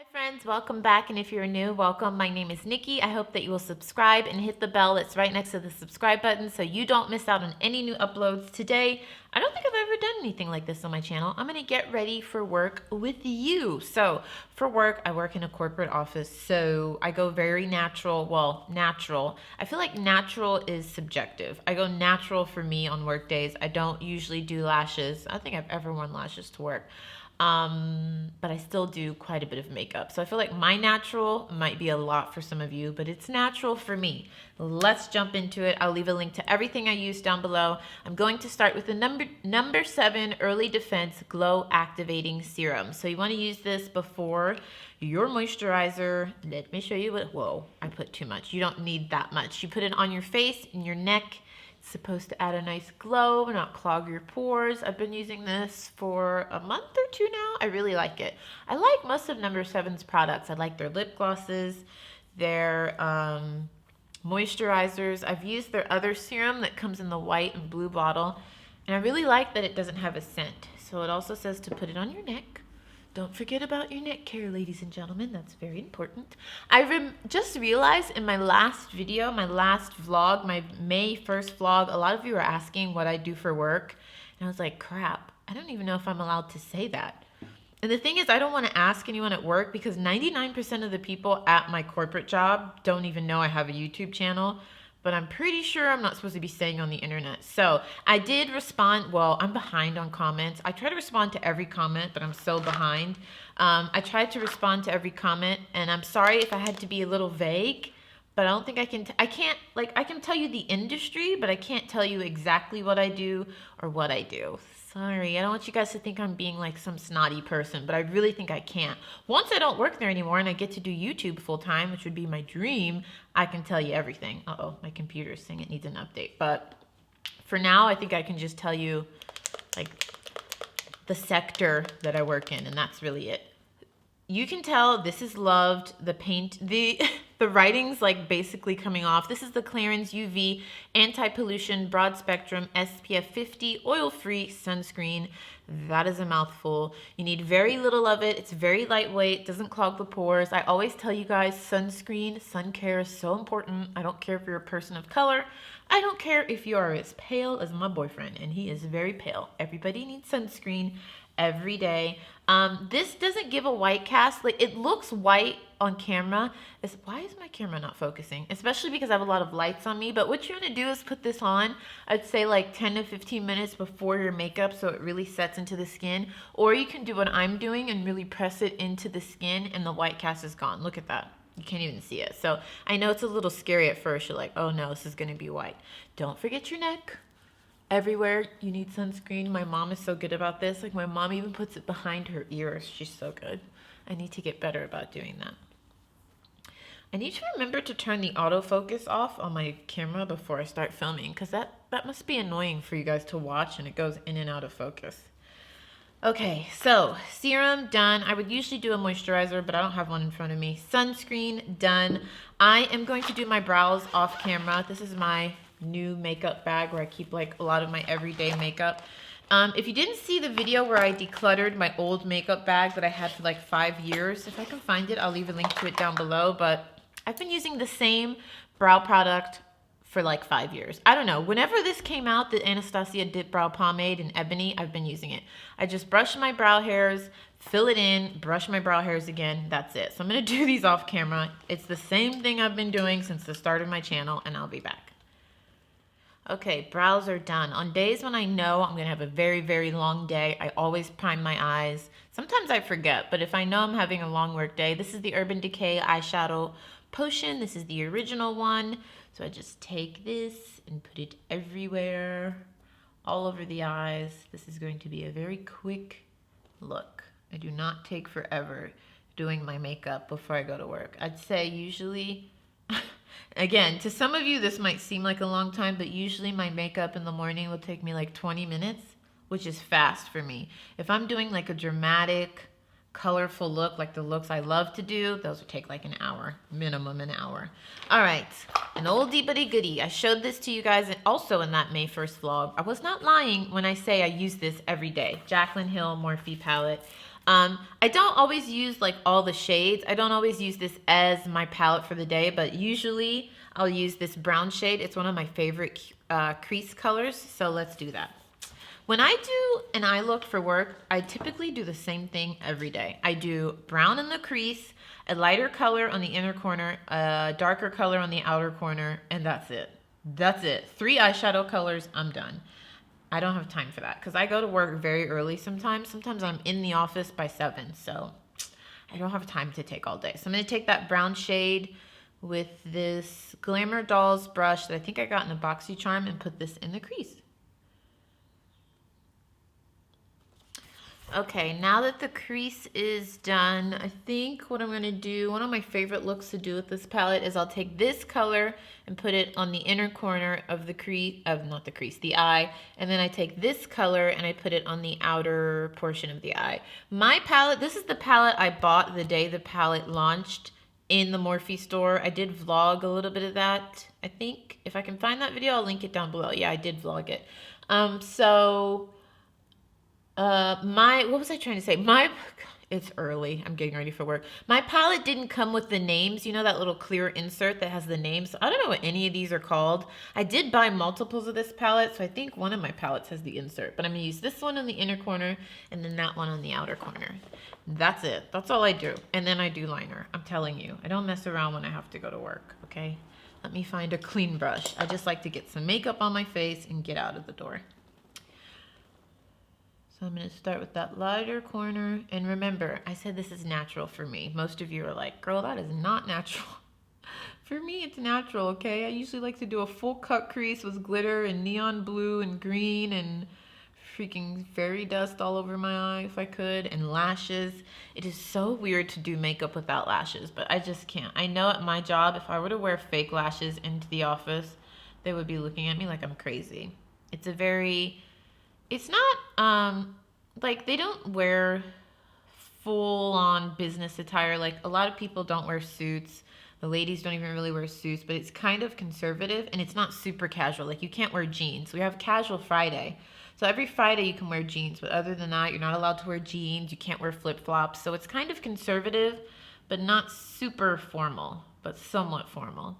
Hi friends, welcome back, and if you're new, welcome. My name is Nikki. I hope that you will subscribe and hit the bell that's right next to the subscribe button so you don't miss out on any new uploads. Today, I don't think I've ever done anything like this on my channel. I'm gonna get ready for work with you. So for work, I work in a corporate office, so I go very natural. Well, natural. I feel like natural is subjective. I go natural for me on work days. I don't usually do lashes. I don't think I've ever worn lashes to work. But I still do quite a bit of makeup. So I feel like my natural might be a lot for some of you, but it's natural for me. Let's jump into it. I'll leave a link to everything I use down below. I'm going to start with the number 7 Early Defense Glow Activating Serum. So you want to use this before your moisturizer. Let me show you what, whoa, I put too much. You don't need that much. You put it on your face and your neck. It's supposed to add a nice glow, not clog your pores. I've been using this for a month or two now. I really like it. I like most of number 7's products. I like their lip glosses, their moisturizers. I've used their other serum that comes in the white and blue bottle, and I really like that it doesn't have a scent. So it also says to put it on your neck. Don't forget about your neck care, ladies and gentlemen. That's very important. I just realized in my last video, my last vlog, my May 1st vlog, a lot of you were asking what I do for work. And I was like, crap, I don't even know if I'm allowed to say that. And the thing is, I don't want to ask anyone at work because 99% of the people at my corporate job don't even know I have a YouTube channel. But I'm pretty sure I'm not supposed to be saying on the internet. So I did respond. Well, I'm behind on comments. I try to respond to every comment, but I'm so behind. I tried to respond to every comment, and I'm sorry if I had to be a little vague, but I don't think I can. I can tell you the industry, but I can't tell you exactly what I do or what I do. Sorry, I don't want you guys to think I'm being like some snotty person, but I really think I can't. Once I don't work there anymore and I get to do YouTube full time, which would be my dream, I can tell you everything. Uh-oh, my computer's saying it needs an update. But for now, I think I can just tell you like the sector that I work in, and that's really it. You can tell this is loved. The paint, the writing's like basically coming off. This is the Clarins UV Anti-Pollution Broad Spectrum SPF 50 Oil-Free Sunscreen. That is a mouthful. You need very little of it. It's very lightweight, doesn't clog the pores. I always tell you guys, sunscreen, sun care is so important. I don't care if you're a person of color. I don't care if you are as pale as my boyfriend, and he is very pale. Everybody needs sunscreen every day. This doesn't give a white cast. Like, it looks white on camera. Why is my camera not focusing? Especially because I have a lot of lights on me. But what you're gonna do is put this on, I'd say like 10 to 15 minutes before your makeup so it really sets into the skin. Or you can do what I'm doing and really press it into the skin and the white cast is gone. Look at that. You can't even see it. So I know it's a little scary at first. You're like, oh no, this is gonna be white. Don't forget your neck. Everywhere you need sunscreen. My mom is so good about this. Like, my mom even puts it behind her ears. She's so good. I need to get better about doing that. I need to remember to turn the autofocus off on my camera before I start filming, because that must be annoying for you guys to watch and it goes in and out of focus. Okay, so serum done. I would usually do a moisturizer, but I don't have one in front of me. Sunscreen done. I am going to do my brows off camera. This is my new makeup bag where I keep like a lot of my everyday makeup. If you didn't see the video where I decluttered my old makeup bag that I had for like 5 years, if I can find it, I'll leave a link to it down below. But I've been using the same brow product for like 5 years. I don't know. Whenever this came out, the Anastasia Dip Brow Pomade in Ebony, I've been using it. I just brush my brow hairs, fill it in, brush my brow hairs again. That's it. So I'm going to do these off camera. It's the same thing I've been doing since the start of my channel, and I'll be back. Okay, brows are done. On days when I know I'm going to have a very, very long day, I always prime my eyes. Sometimes I forget, but if I know I'm having a long work day, this is the Urban Decay Eyeshadow Potion. This is the original one. So I just take this and put it everywhere, all over the eyes. This is going to be a very quick look. I do not take forever doing my makeup before I go to work. I'd say usually... Again, to some of you, this might seem like a long time, but usually my makeup in the morning will take me like 20 minutes, which is fast for me. If I'm doing like a dramatic, colorful look, like the looks I love to do, those would take like an hour, minimum an hour. All right, an oldie but a goodie. I showed this to you guys also in that May 1st vlog. I was not lying when I say I use this every day. Jaclyn Hill Morphe palette. I don't always use like all the shades. I don't always use this as my palette for the day, but usually I'll use this brown shade. It's one of my favorite crease colors, so let's do that. When I do an eye look for work, I typically do the same thing every day. I do brown in the crease, a lighter color on the inner corner, a darker color on the outer corner, and that's it. That's it. 3 eyeshadow colors, I'm done. I don't have time for that because I go to work very early sometimes. Sometimes I'm in the office by 7, so I don't have time to take all day. So I'm going to take that brown shade with this Glamour Dolls brush that I think I got in a BoxyCharm and put this in the crease. Okay, now that the crease is done, I think what I'm going to do, one of my favorite looks to do with this palette is I'll take this color and put it on the inner corner of the crease, not the crease, the eye, and then I take this color and I put it on the outer portion of the eye. My palette, this is the palette I bought the day the palette launched in the Morphe store. I did vlog a little bit of that, I think. If I can find that video, I'll link it down below. Yeah, I did vlog it. What was I trying to say? It's early. I'm getting ready for work. My palette didn't come with the names. You know that little clear insert that has the names? I don't know what any of these are called. I did buy multiples of this palette, so I think one of my palettes has the insert. But I'm going to use this one in the inner corner and then that one on the outer corner. That's it. That's all I do. And then I do liner. I'm telling you. I don't mess around when I have to go to work, okay? Let me find a clean brush. I just like to get some makeup on my face and get out of the door. So I'm going to start with that lighter corner. And remember, I said this is natural for me. Most of you are like, girl, that is not natural. For me, it's natural, okay? I usually like to do a full cut crease with glitter and neon blue and green and freaking fairy dust all over my eye if I could, and lashes. It is so weird to do makeup without lashes, but I just can't. I know at my job, if I were to wear fake lashes into the office, they would be looking at me like I'm crazy. It's not, like they don't wear full on business attire. Like a lot of people don't wear suits. The ladies don't even really wear suits, but it's kind of conservative and it's not super casual. Like you can't wear jeans. We have Casual Friday. So every Friday you can wear jeans, but other than that, you're not allowed to wear jeans. You can't wear flip-flops. So it's kind of conservative, but not super formal, but somewhat formal.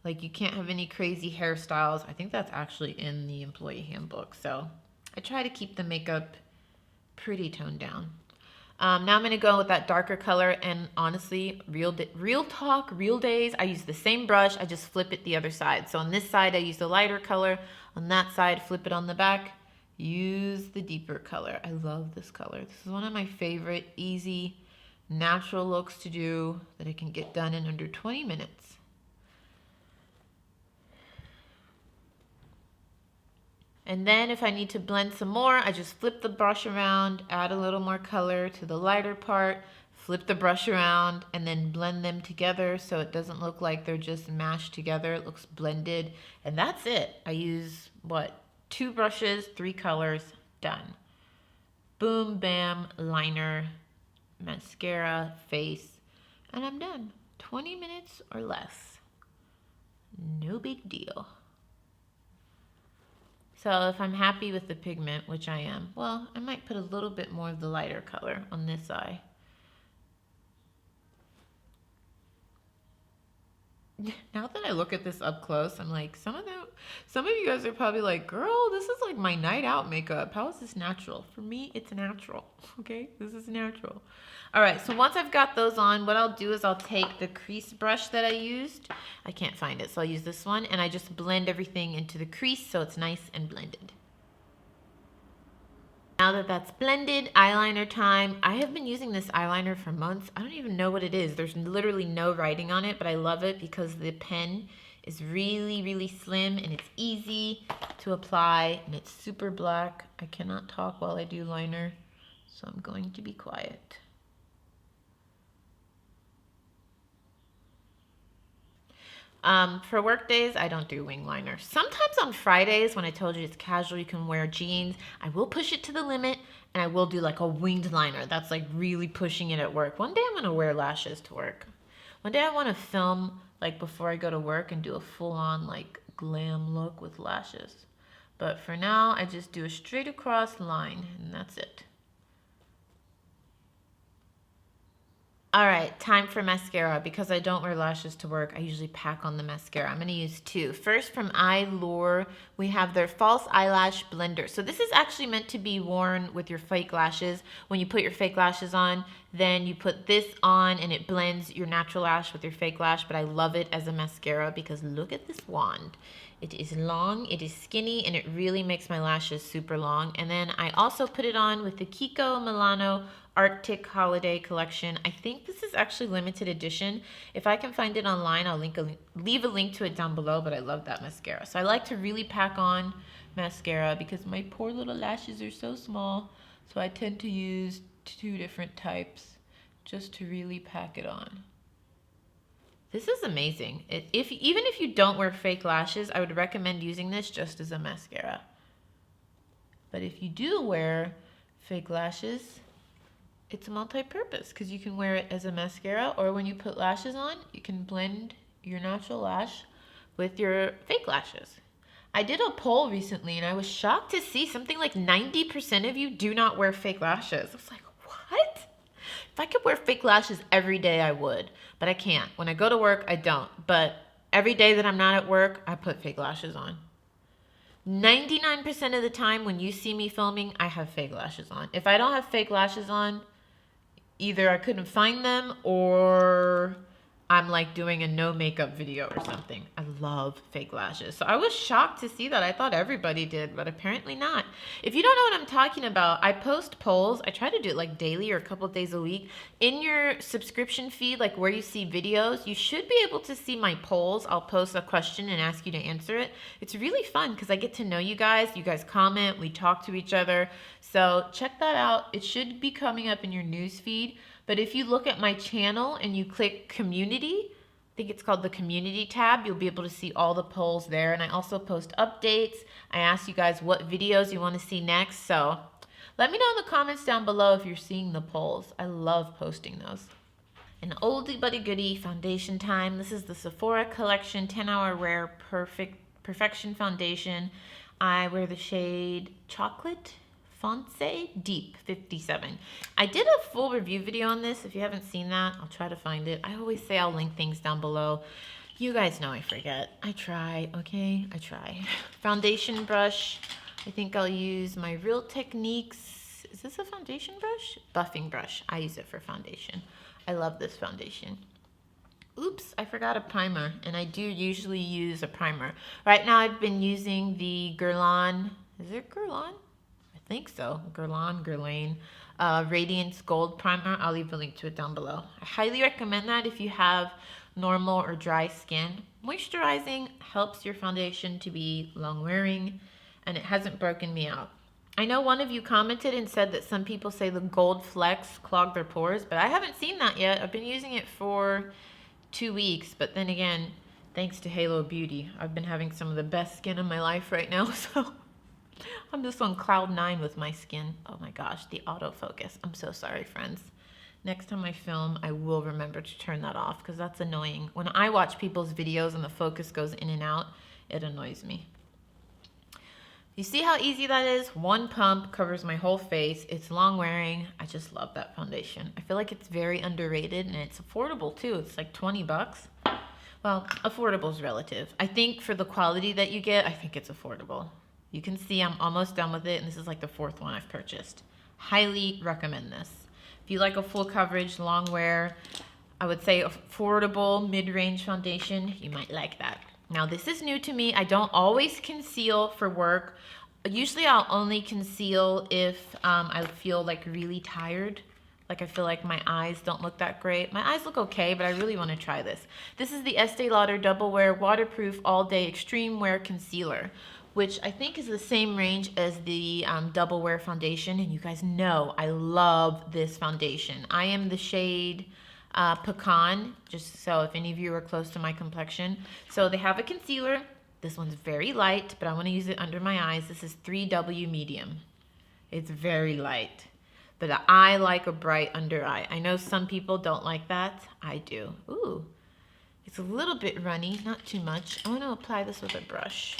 Like you can't have any crazy hairstyles. I think that's actually in the employee handbook. So I try to keep the makeup pretty toned down. Now I'm going to go with that darker color. And honestly, real talk, real days, I use the same brush. I just flip it the other side. So on this side, I use the lighter color. On that side, flip it on the back. Use the deeper color. I love this color. This is one of my favorite easy, natural looks to do that I can get done in under 20 minutes. And then if I need to blend some more, I just flip the brush around, add a little more color to the lighter part, flip the brush around, and then blend them together so it doesn't look like they're just mashed together. It looks blended. And that's it. I use, 2 brushes, 3 colors, done. Boom, bam, liner, mascara, face, and I'm done. 20 minutes or less. No big deal. So if I'm happy with the pigment, which I am, well, I might put a little bit more of the lighter color on this eye. Now that I look at this up close, I'm like, some of you guys are probably like, girl, this is like my night out makeup. How is this natural? For me, it's natural, okay? This is natural. All right, so once I've got those on, what I'll do is I'll take the crease brush that I used. I can't find it, so I'll use this one, and I just blend everything into the crease so it's nice and blended. Now that that's blended, eyeliner time. I have been using this eyeliner for months. I don't even know what it is. There's literally no writing on it, but I love it because the pen is really, really slim and it's easy to apply and it's super black. I cannot talk while I do liner, so I'm going to be quiet. For work days, I don't do wing liner. Sometimes on Fridays, when I told you it's casual, you can wear jeans, I will push it to the limit and I will do like a winged liner. That's like really pushing it at work. One day I'm gonna wear lashes to work. One day I wanna film like before I go to work and do a full on like glam look with lashes. But for now, I just do a straight across line and that's it. All right, time for mascara. Because I don't wear lashes to work, I usually pack on the mascara. I'm going to use two. First, from Eyelure, we have their False Eyelash Blender. So this is actually meant to be worn with your fake lashes. When you put your fake lashes on, then you put this on and it blends your natural lash with your fake lash. But I love it as a mascara because look at this wand. It is long, it is skinny, and it really makes my lashes super long. And then I also put it on with the Kiko Milano Arctic Holiday Collection. I think this is actually limited edition. If I can find it online, I'll leave a link to it down below, but I love that mascara. So I like to really pack on mascara because my poor little lashes are so small. So I tend to use two different types just to really pack it on. This is amazing. Even if you don't wear fake lashes, I would recommend using this just as a mascara. But if you do wear fake lashes, it's multi-purpose because you can wear it as a mascara, or when you put lashes on, you can blend your natural lash with your fake lashes. I did a poll recently and I was shocked to see something like 90% of you do not wear fake lashes. I was like, what? If I could wear fake lashes every day, I would, but I can't. When I go to work, I don't. But every day that I'm not at work, I put fake lashes on. 99% of the time when you see me filming, I have fake lashes on. If I don't have fake lashes on, either I couldn't find them or I'm like doing a no makeup video or something. I love fake lashes. So I was shocked to see that. I thought everybody did, but apparently not. If you don't know what I'm talking about, I post polls. I try to do it like daily or a couple of days a week. In your subscription feed, like where you see videos, you should be able to see my polls. I'll post a question and ask you to answer it. It's really fun because I get to know you guys. You guys comment, we talk to each other. So check that out. It should be coming up in your news feed. But if you look at my channel and you click community, I think it's called the community tab, you'll be able to see all the polls there. And I also post updates. I ask you guys what videos you want to see next. So let me know in the comments down below if you're seeing the polls. I love posting those. An oldie but a goodie, foundation time. This is the Sephora Collection 10-Hour Wear Perfection Foundation. I wear the shade Chocolate Fonce Deep 57. I did a full review video on this. If you haven't seen that, I'll try to find it. I always say I'll link things down below. You guys know I forget. I try, okay? I try. Foundation brush. I think I'll use my Real Techniques. Is this a foundation brush? Buffing brush. I use it for foundation. I love this foundation. Oops, I forgot a primer, and I do usually use a primer. Right now I've been using the Guerlain. Is it Guerlain? I think so. Guerlain Radiance Gold Primer. I'll leave a link to it down below. I highly recommend that if you have normal or dry skin. Moisturizing helps your foundation to be long wearing, and it hasn't broken me out. I know one of you commented and said that some people say the Gold Flex clogged their pores, but I haven't seen that yet. I've been using it for 2 weeks, but then again, thanks to Halo Beauty, I've been having some of the best skin in my life right now, so I'm just on cloud 9 with my skin. Oh my gosh, the autofocus. I'm so sorry, friends. Next time I film, I will remember to turn that off because that's annoying. When I watch people's videos and the focus goes in and out, it annoys me. You see how easy that is? One pump covers my whole face. It's long wearing. I just love that foundation. I feel like it's very underrated and it's affordable too. It's like 20 bucks. Well, affordable is relative. I think for the quality that you get, I think it's affordable. You can see I'm almost done with it, and this is like the 4th one I've purchased. Highly recommend this. If you like a full coverage, long wear, I would say affordable mid-range foundation, you might like that. Now this is new to me. I don't always conceal for work. Usually I'll only conceal if I feel like really tired. Like I feel like my eyes don't look that great. My eyes look okay, but I really want to try this. This is the Estee Lauder Double Wear Waterproof All Day Extreme Wear Concealer, which I think is the same range as the Double Wear Foundation. And you guys know I love this foundation. I am the shade Pecan, just so if any of you are close to my complexion. So they have a concealer. This one's very light, but I want to use it under my eyes. This is 3W Medium. It's very light, but I like a bright under eye. I know some people don't like that. I do. Ooh, it's a little bit runny, not too much. I want to apply this with a brush.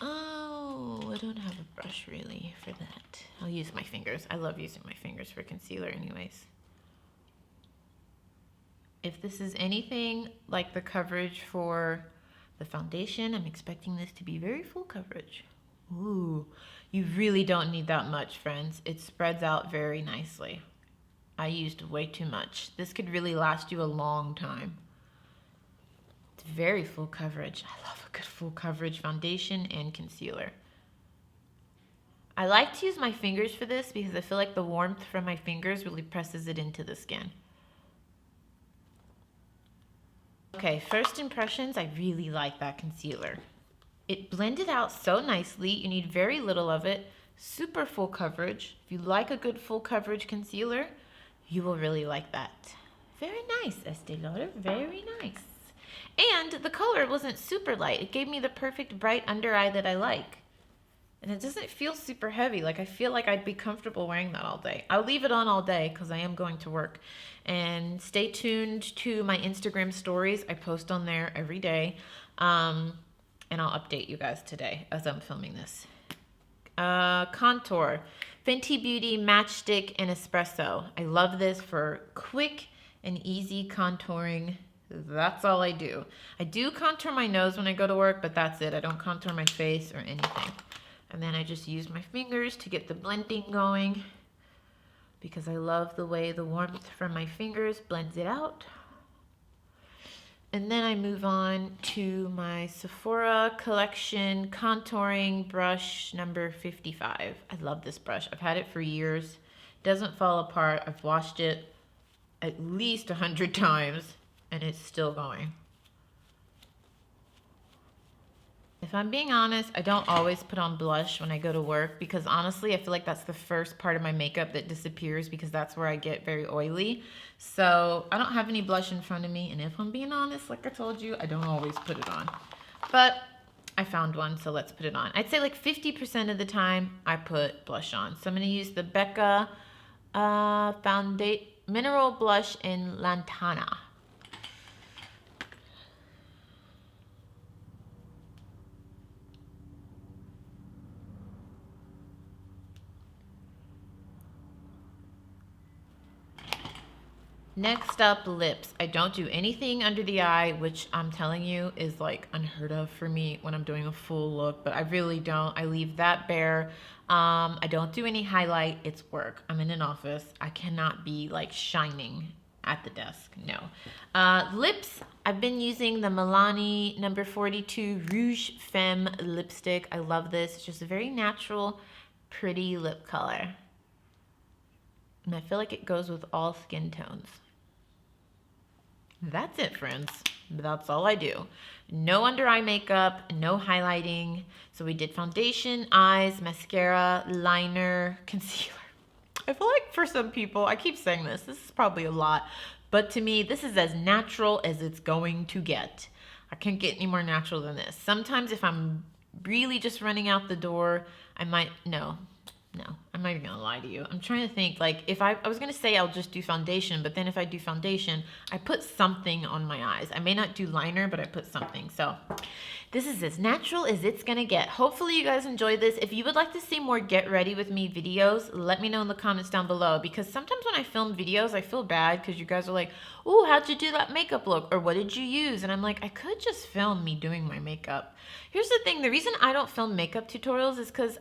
Oh, I don't have a brush really for that. I'll use my fingers. I love using my fingers for concealer anyways. If this is anything like the coverage for the foundation, I'm expecting this to be very full coverage. Ooh, you really don't need that much, friends. It spreads out very nicely. I used way too much. This could really last you a long time. It's very full coverage. I love a good full coverage foundation and concealer. I like to use my fingers for this because I feel like the warmth from my fingers really presses it into the skin. Okay, first impressions, I really like that concealer. It blended out so nicely. You need very little of it. Super full coverage. If you like a good full coverage concealer, you will really like that. Very nice, Estee Lauder, very nice. And the color wasn't super light. It gave me the perfect bright under eye that I like. And it doesn't feel super heavy. Like, I feel like I'd be comfortable wearing that all day. I'll leave it on all day because I am going to work. And stay tuned to my Instagram stories. I post on there every day. And I'll update you guys today as I'm filming this. Contour. Fenty Beauty Matchstick and Espresso. I love this for quick and easy contouring. That's all I do. I do contour my nose when I go to work, but that's it. I don't contour my face or anything. And then I just use my fingers to get the blending going because I love the way the warmth from my fingers blends it out. And then I move on to my Sephora Collection Contouring Brush number 55. I love this brush. I've had it for years. It doesn't fall apart. I've washed it at least 100 times and it's still going. If I'm being honest, I don't always put on blush when I go to work because honestly, I feel like that's the first part of my makeup that disappears because that's where I get very oily. So I don't have any blush in front of me. And if I'm being honest, like I told you, I don't always put it on. But I found one, so let's put it on. I'd say like 50% of the time I put blush on. So I'm going to use the Becca Mineral Blush in Lantana. Next up, lips. I don't do anything under the eye, which I'm telling you is like unheard of for me when I'm doing a full look, but I really don't. I leave that bare. I don't do any highlight. It's work. I'm in an office. I cannot be like shining at the desk. No. Lips. I've been using the Milani number 42 Rouge Femme lipstick. I love this. It's just a very natural, pretty lip color. And I feel like it goes with all skin tones. That's it, friends. That's all I do. No under eye makeup, no highlighting. So we did foundation, eyes, mascara, liner, concealer. I feel like for some people, I keep saying this is probably a lot, but to me, this is as natural as it's going to get. I can't get any more natural than this. Sometimes if I'm really just running out the door, I might, no, I'm not even gonna lie to you. I'm trying to think, like, if I was gonna say I'll just do foundation, but then if I do foundation, I put something on my eyes. I may not do liner, but I put something. So this is as natural as it's gonna get. Hopefully you guys enjoyed this. If you would like to see more get ready with me videos, let me know in the comments down below, because sometimes when I film videos, I feel bad because you guys are like, oh, how'd you do that makeup look? Or what did you use? And I'm like, I could just film me doing my makeup. Here's the thing, the reason I don't film makeup tutorials is because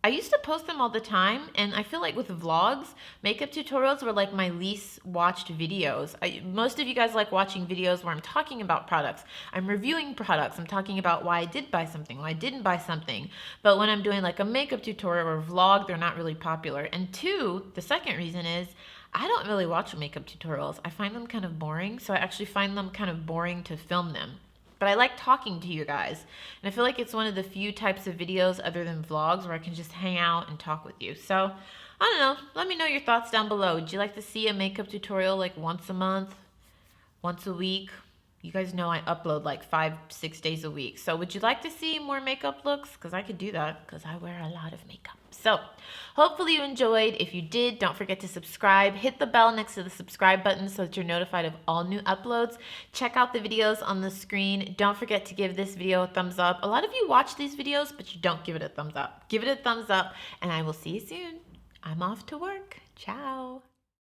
I used to post them all the time, and I feel like with vlogs, makeup tutorials were like my least watched videos. Most of you guys like watching videos where I'm talking about products. I'm reviewing products. I'm talking about why I did buy something, why I didn't buy something. But when I'm doing like a makeup tutorial or vlog, they're not really popular. And two, the second reason is I don't really watch makeup tutorials. I find them kind of boring, so I actually find them kind of boring to film them. But I like talking to you guys. And I feel like it's one of the few types of videos other than vlogs where I can just hang out and talk with you. So, I don't know. Let me know your thoughts down below. Would you like to see a makeup tutorial like once a month? Once a week? You guys know I upload like 5-6 days a week. So would you like to see more makeup looks? Because I could do that because I wear a lot of makeup. So hopefully you enjoyed. If you did, don't forget to subscribe. Hit the bell next to the subscribe button so that you're notified of all new uploads. Check out the videos on the screen. Don't forget to give this video a thumbs up. A lot of you watch these videos, but you don't give it a thumbs up. Give it a thumbs up, and I will see you soon. I'm off to work. Ciao.